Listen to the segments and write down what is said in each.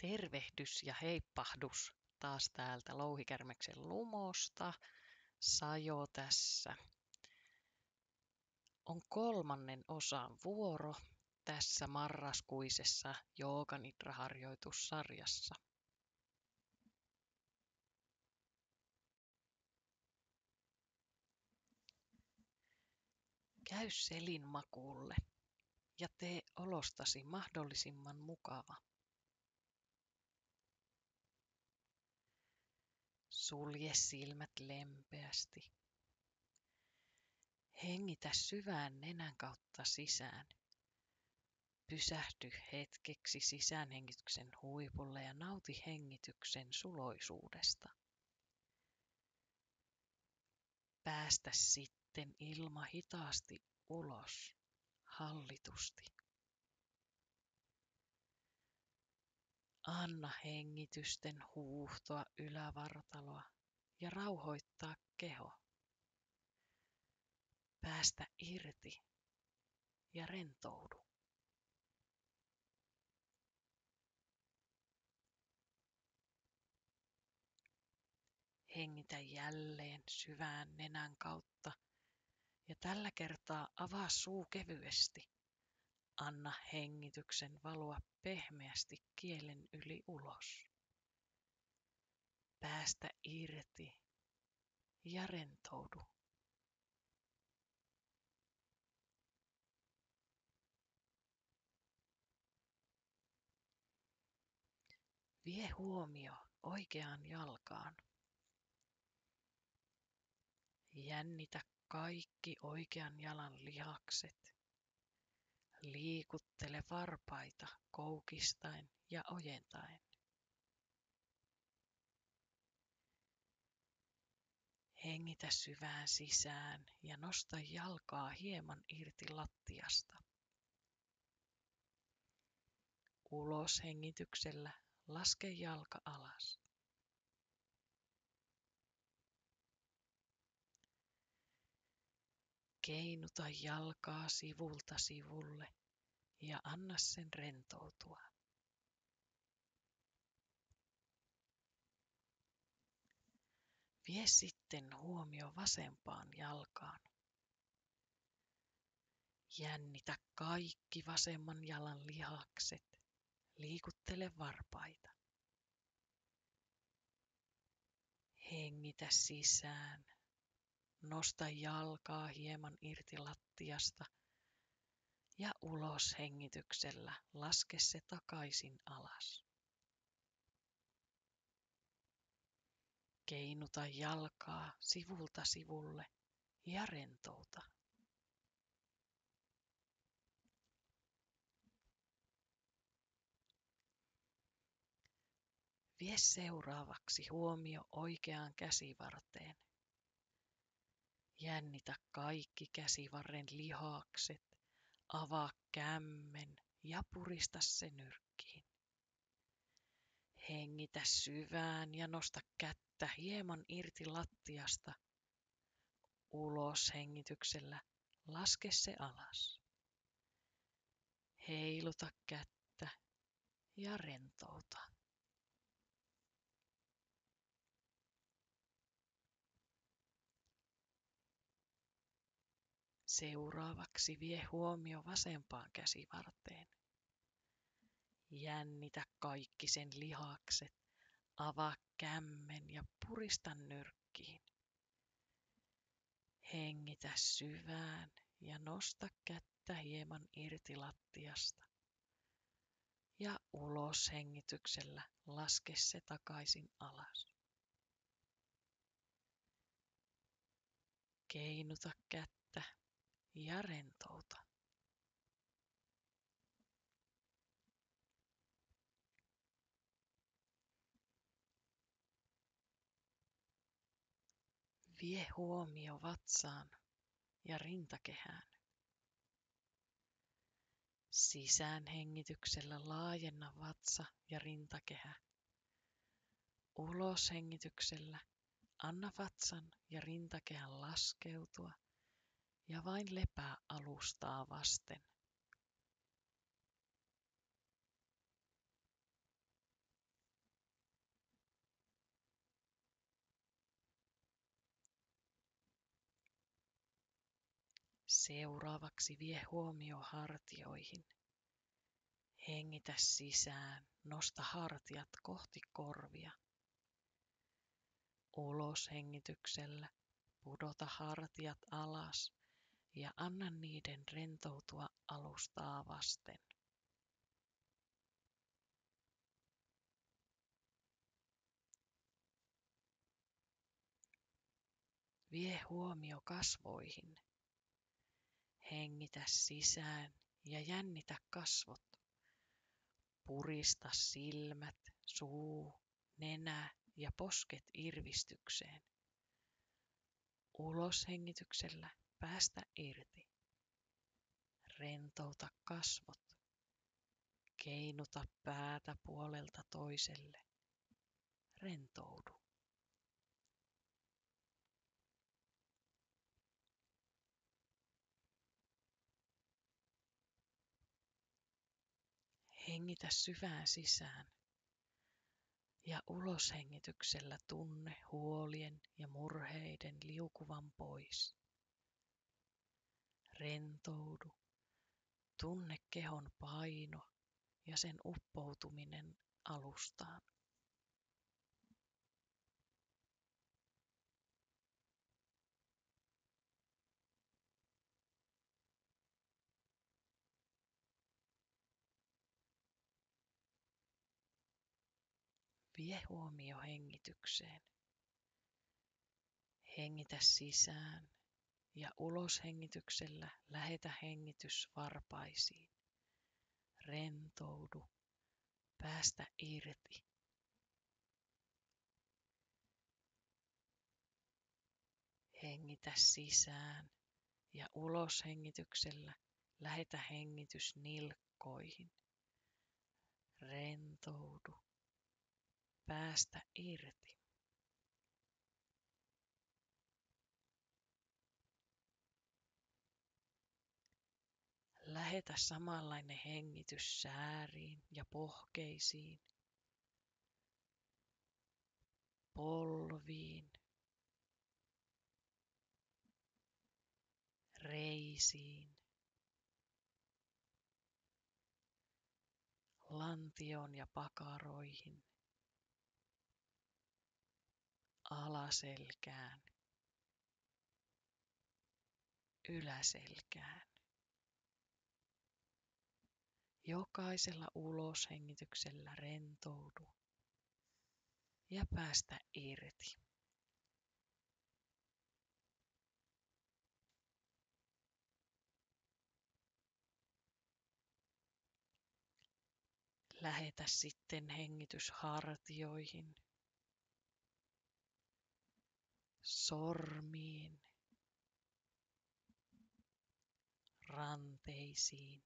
Tervehdys ja heippahdus taas täältä Louhikärmeksen lumosta. Sajo tässä. On kolmannen osan vuoro tässä marraskuisessa jooganidraharjoitussarjassa. Käy selin makuulle ja tee olostasi mahdollisimman mukava. Sulje silmät lempeästi. Hengitä syvään nenän kautta sisään. Pysähdy hetkeksi sisäänhengityksen huipulle ja nauti hengityksen suloisuudesta. Päästä sitten ilma hitaasti ulos, hallitusti. Anna hengitysten huuhtoa ylävartaloa ja rauhoittaa keho. Päästä irti ja rentoudu. Hengitä jälleen syvään nenän kautta ja tällä kertaa avaa suu kevyesti. Anna hengityksen valua pehmeästi kielen yli ulos. Päästä irti ja rentoudu. Vie huomio oikeaan jalkaan. Jännitä kaikki oikean jalan lihakset. Liikuttele varpaita koukistaen ja ojentaen. Hengitä syvään sisään ja nosta jalkaa hieman irti lattiasta. Ulos hengityksellä laske jalka alas. Keinuta jalkaa sivulta sivulle ja anna sen rentoutua. Vie sitten huomio vasempaan jalkaan. Jännitä kaikki vasemman jalan lihakset. Liikuttele varpaita. Hengitä sisään. Nosta jalkaa hieman irti lattiasta ja ulos hengityksellä laske se takaisin alas. Keinuta jalkaa sivulta sivulle ja rentouta. Vie seuraavaksi huomio oikeaan käsivarteen. Jännitä kaikki käsivarren lihakset, avaa kämmen ja purista se nyrkkiin. Hengitä syvään ja nosta kättä hieman irti lattiasta. Ulos hengityksellä laske se alas. Heiluta kättä ja rentouta. Seuraavaksi vie huomio vasempaan käsivarteen. Jännitä kaikki sen lihakset, avaa kämmen ja purista nyrkkiin. Hengitä syvään ja nosta kättä hieman irti lattiasta. Ja ulos hengityksellä laske se takaisin alas. Keinuta kättä ja rentouta. Vie huomio vatsaan ja rintakehään. Sisäänhengityksellä laajenna vatsa ja rintakehä. Ulos hengityksellä anna vatsan ja rintakehän laskeutua ja vain lepää alustaa vasten. Seuraavaksi vie huomio hartioihin. Hengitä sisään, nosta hartiat kohti korvia. Ulos hengityksellä pudota hartiat alas ja anna niiden rentoutua alustaa vasten. Vie huomio kasvoihin. Hengitä sisään ja jännitä kasvot. Purista silmät, suu, nenä ja posket irvistykseen. Ulos hengityksellä päästä irti. Rentouta kasvot. Keinuta päätä puolelta toiselle. Rentoudu. Hengitä syvään sisään ja uloshengityksellä tunne huolien ja murheiden liukuvan pois. Rentoudu, tunne kehon paino ja sen uppoutuminen alustaan. Vie huomio hengitykseen. Hengitä sisään ja uloshengityksellä lähetä hengitys varpaisiin. Rentoudu, päästä irti. Hengitä sisään ja uloshengityksellä lähetä hengitys nilkkoihin. Rentoudu, päästä irti. Lähetä samanlainen hengitys sääriin ja pohkeisiin, polviin, reisiin, lantioon ja pakaroihin, alaselkään, yläselkään. Jokaisella uloshengityksellä rentoudu ja päästä irti. Lähetä sitten hengitys hartioihin, sormiin, ranteisiin,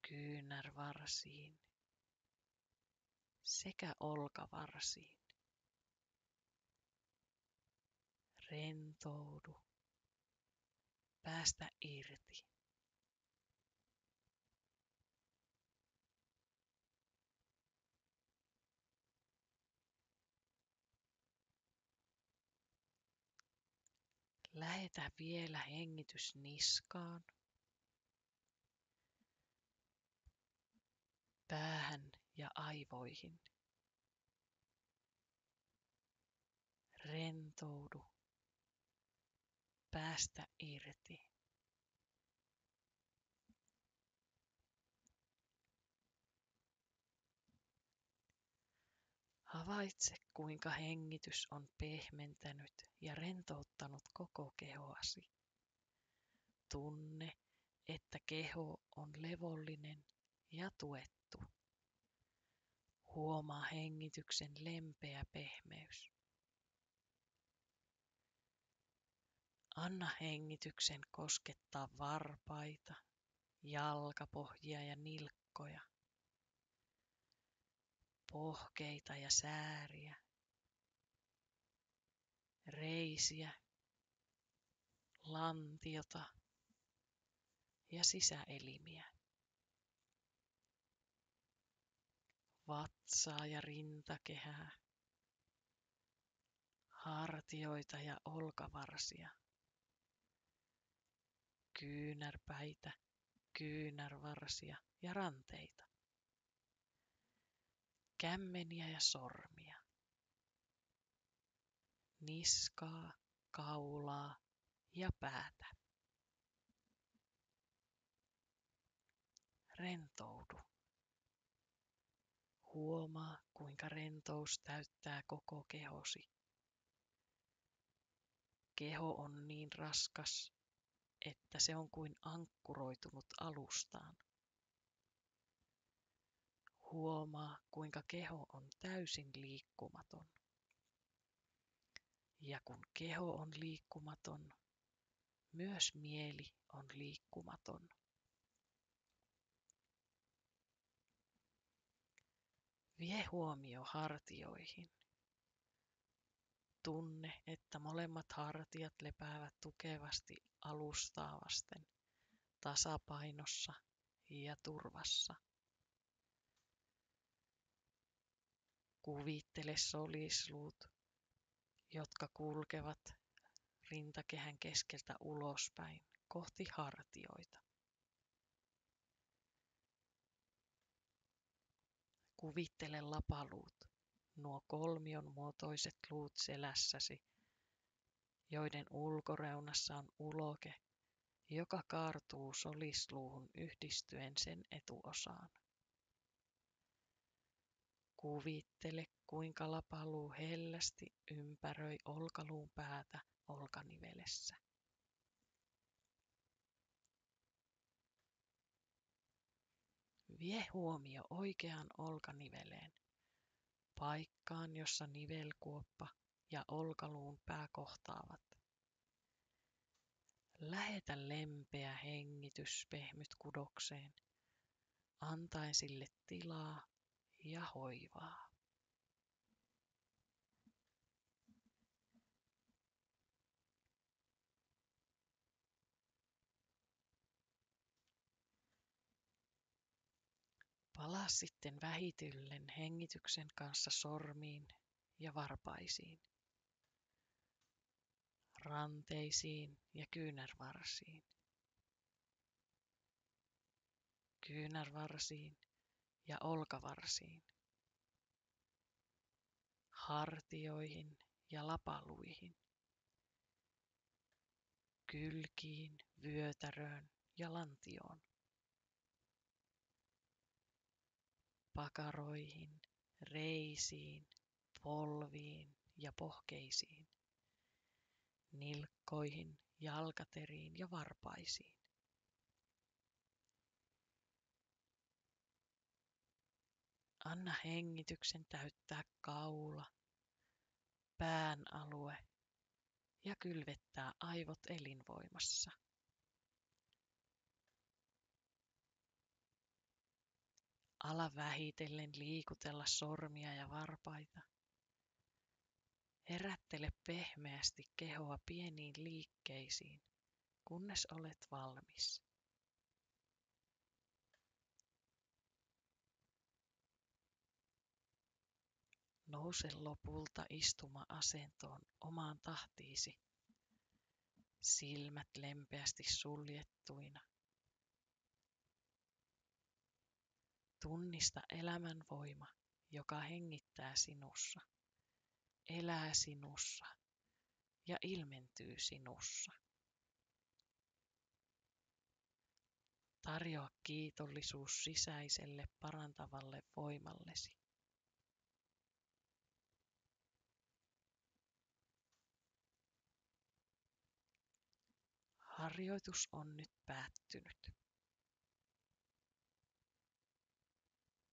kyynärvarsiin sekä olkavarsiin. Rentoudu, päästä irti. Lähetä vielä hengitys niskaan, päähän ja aivoihin. Rentoudu, päästä irti. Havaitse, kuinka hengitys on pehmentänyt ja rentouttanut koko kehoasi. Tunne, että keho on levollinen ja tuettu. Huomaa hengityksen lempeä pehmeys. Anna hengityksen koskettaa varpaita, jalkapohjia ja nilkkoja, pohkeita ja sääriä, reisiä, lantiota ja sisäelimiä, vatsaa ja rintakehää, hartioita ja olkavarsia, kyynärpäitä, kyynärvarsia ja ranteita, kämmeniä ja sormia, niskaa, kaulaa ja päätä. Rentoudu. Huomaa, kuinka rentous täyttää koko kehosi. Keho on niin raskas, että se on kuin ankkuroitunut alustaan. Huomaa, kuinka keho on täysin liikkumaton. Ja kun keho on liikkumaton, myös mieli on liikkumaton. Vie huomio hartioihin. Tunne, että molemmat hartiat lepäävät tukevasti alustaa vasten, tasapainossa ja turvassa. Kuvittele solisluut, jotka kulkevat rintakehän keskeltä ulospäin kohti hartioita. Kuvittele lapaluut, nuo kolmion muotoiset luut selässäsi, joiden ulkoreunassa on uloke, joka kaartuu solisluuhun yhdistyen sen etuosaan. Kuvittele, kuinka lapaluu hellästi ympäröi olkaluun päätä olkanivelessä. Vie huomio oikeaan olkaniveleen, paikkaan, jossa nivelkuoppa ja olkaluun pää kohtaavat. Lähetä lempeä hengitys pehmytkudokseen, antaen sille tilaa ja hoivaa. Palaa sitten vähitellen hengityksen kanssa sormiin ja varpaisiin, ranteisiin ja kyynärvarsiin, kyynärvarsiin ja olkavarsiin, hartioihin ja lapaluihin, kylkiin, vyötäröön ja lantioon, pakaroihin, reisiin, polviin ja pohkeisiin, nilkkoihin, jalkateriin ja varpaisiin. Anna hengityksen täyttää kaula, pään alue ja kylvettää aivot elinvoimassa. Ala vähitellen liikutella sormia ja varpaita. Herättele pehmeästi kehoa pieniin liikkeisiin, kunnes olet valmis. Nouse lopulta istuma-asentoon omaan tahtiisi, silmät lempeästi suljettuina. Tunnista elämän voima, joka hengittää sinussa, elää sinussa ja ilmentyy sinussa. Tarjoa kiitollisuus sisäiselle parantavalle voimallesi. Harjoitus on nyt päättynyt.